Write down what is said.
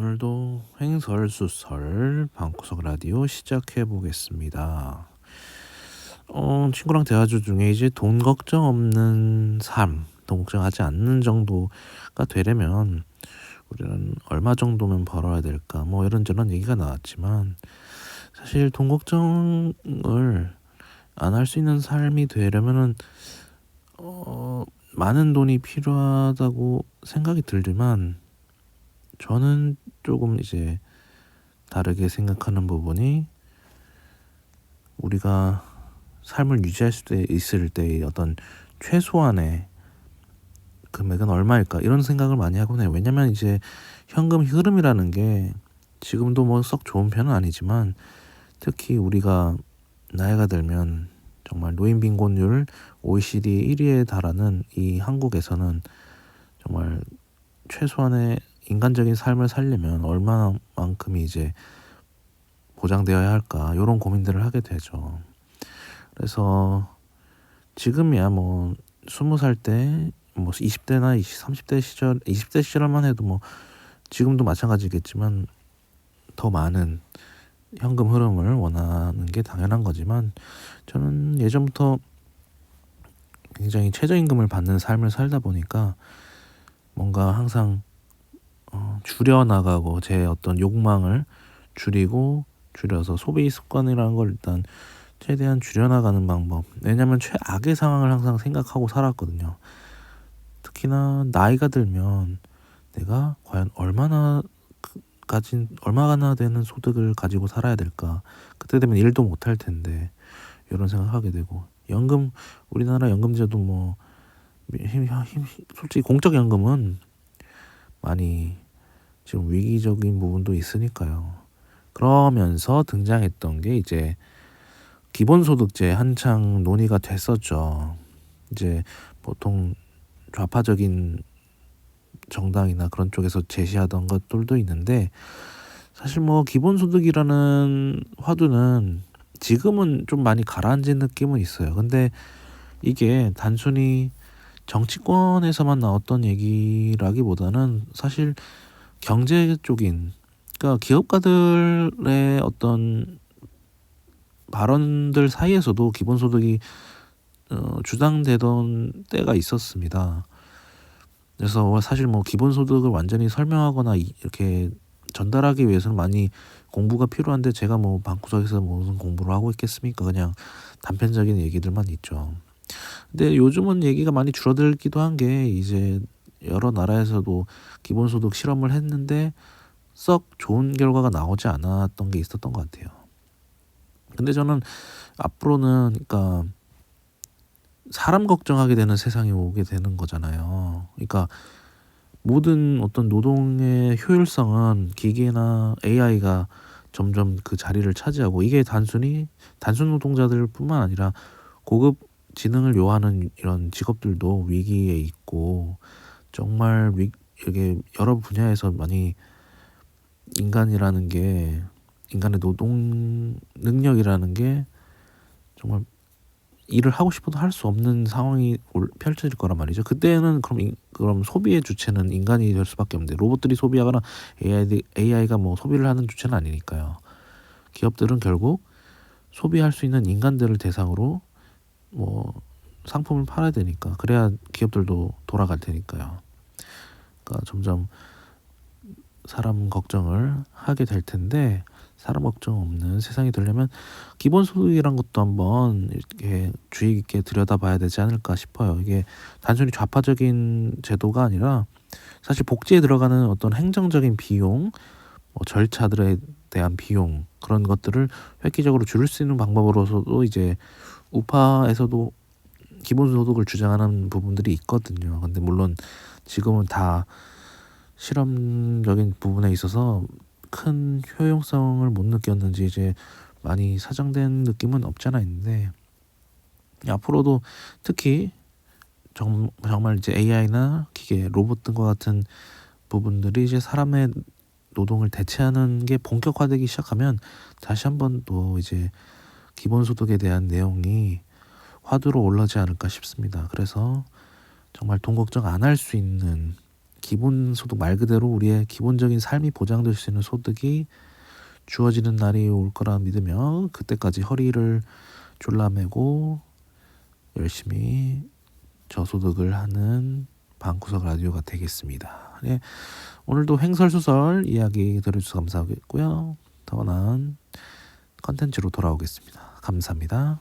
오늘도 횡설수설 방구석 라디오 시작해 보겠습니다. 친구랑 대화 중에 이제 돈 걱정 없는 삶, 돈 걱정하지 않는 정도가 되려면 우리는 얼마 정도면 벌어야 될까? 뭐 이런저런 얘기가 나왔지만 사실 돈 걱정을 안 할 수 있는 삶이 되려면은 많은 돈이 필요하다고 생각이 들지만 저는 조금 이제 다르게 생각하는 부분이 우리가 삶을 유지할 수 있을 때의 어떤 최소한의 금액은 얼마일까 이런 생각을 많이 하곤 해요. 왜냐면 이제 현금 흐름이라는 게 지금도 뭐 썩 좋은 편은 아니지만 특히 우리가 나이가 들면 정말 노인 빈곤율 OECD 1위에 달하는 이 한국에서는 정말 최소한의 인간적인 삶을 살려면 얼마만큼이 이제 보장되어야 할까 이런 고민들을 하게 되죠. 그래서 지금이야 뭐 20살 때 뭐 20대나 30대 시절 20대 시절만 해도 뭐 지금도 마찬가지겠지만 더 많은 현금 흐름을 원하는 게 당연한 거지만 저는 예전부터 굉장히 최저임금을 받는 삶을 살다 보니까 뭔가 항상 줄여나가고 제 어떤 욕망을 줄여서 소비 습관이라는 걸 일단 최대한 줄여나가는 방법. 왜냐면 최악의 상황을 항상 생각하고 살았거든요. 특히나 나이가 들면 내가 과연 얼마나 되는 소득을 가지고 살아야 될까. 그때 되면 일도 못할 텐데 이런 생각하게 되고 우리나라 연금제도 뭐 솔직히 공적 연금은 많이 지금 위기적인 부분도 있으니까요. 그러면서 등장했던 게 이제 기본소득제 한창 논의가 됐었죠. 이제 보통 좌파적인 정당이나 그런 쪽에서 제시하던 것들도 있는데 사실 뭐 기본소득이라는 화두는 지금은 좀 많이 가라앉은 느낌은 있어요. 근데 이게 단순히 정치권에서만 나왔던 얘기라기보다는 사실 경제 쪽인 그러니까 기업가들의 어떤 발언들 사이에서도 기본소득이 주장되던 때가 있었습니다. 그래서 사실 뭐 기본소득을 완전히 설명하거나 이렇게 전달하기 위해서는 많이 공부가 필요한데 제가 뭐 방구석에서 무슨 공부를 하고 있겠습니까? 그냥 단편적인 얘기들만 있죠. 근데 요즘은 얘기가 많이 줄어들기도 한 게 이제 여러 나라에서도 기본소득 실험을 했는데 썩 좋은 결과가 나오지 않았던 게 있었던 것 같아요. 근데 저는 앞으로는 그러니까 사람 걱정하게 되는 세상이 오게 되는 거잖아요. 그러니까 모든 어떤 노동의 효율성은 기계나 AI가 점점 그 자리를 차지하고 이게 단순 노동자들뿐만 아니라 고급 지능을 요하는 이런 직업들도 위기에 있고 정말 이게 여러 분야에서 많이 인간의 노동 능력이라는 게 정말 일을 하고 싶어도 할 수 없는 상황이 펼쳐질 거란 말이죠. 그때는 그럼 소비의 주체는 인간이 될 수밖에 없는데 로봇들이 소비하거나 AI가 뭐 소비를 하는 주체는 아니니까요. 기업들은 결국 소비할 수 있는 인간들을 대상으로 뭐 상품을 팔아야 되니까 그래야 기업들도 돌아갈 테니까요. 그러니까 점점 사람 걱정을 하게 될 텐데 사람 걱정 없는 세상이 되려면 기본소득이란 것도 한번 이렇게 주의 깊게 들여다봐야 되지 않을까 싶어요. 이게 단순히 좌파적인 제도가 아니라 사실 복지에 들어가는 어떤 행정적인 비용, 뭐 절차들에 대한 비용 그런 것들을 획기적으로 줄일 수 있는 방법으로서도 이제 우파에서도 기본소득을 주장하는 부분들이 있거든요. 근데 물론 지금은 다 실험적인 부분에 있어서 큰 효용성을 못 느꼈는지 이제 많이 사장된 느낌은 없지 않아 있는데 앞으로도 특히 정말 이제 AI나 기계, 로봇 등과 같은 부분들이 이제 사람의 노동을 대체하는 게 본격화되기 시작하면 다시 한번 또 이제 기본소득에 대한 내용이 화두로 올라오지 않을까 싶습니다. 그래서 정말 돈 걱정 안 할 수 있는 기본소득 말 그대로 우리의 기본적인 삶이 보장될 수 있는 소득이 주어지는 날이 올 거라 믿으며 그때까지 허리를 졸라매고 열심히 저소득을 하는 방구석 라디오가 되겠습니다. 네, 오늘도 횡설수설 이야기 들어주셔서 감사하겠고요. 더 나은 컨텐츠로 돌아오겠습니다. 감사합니다.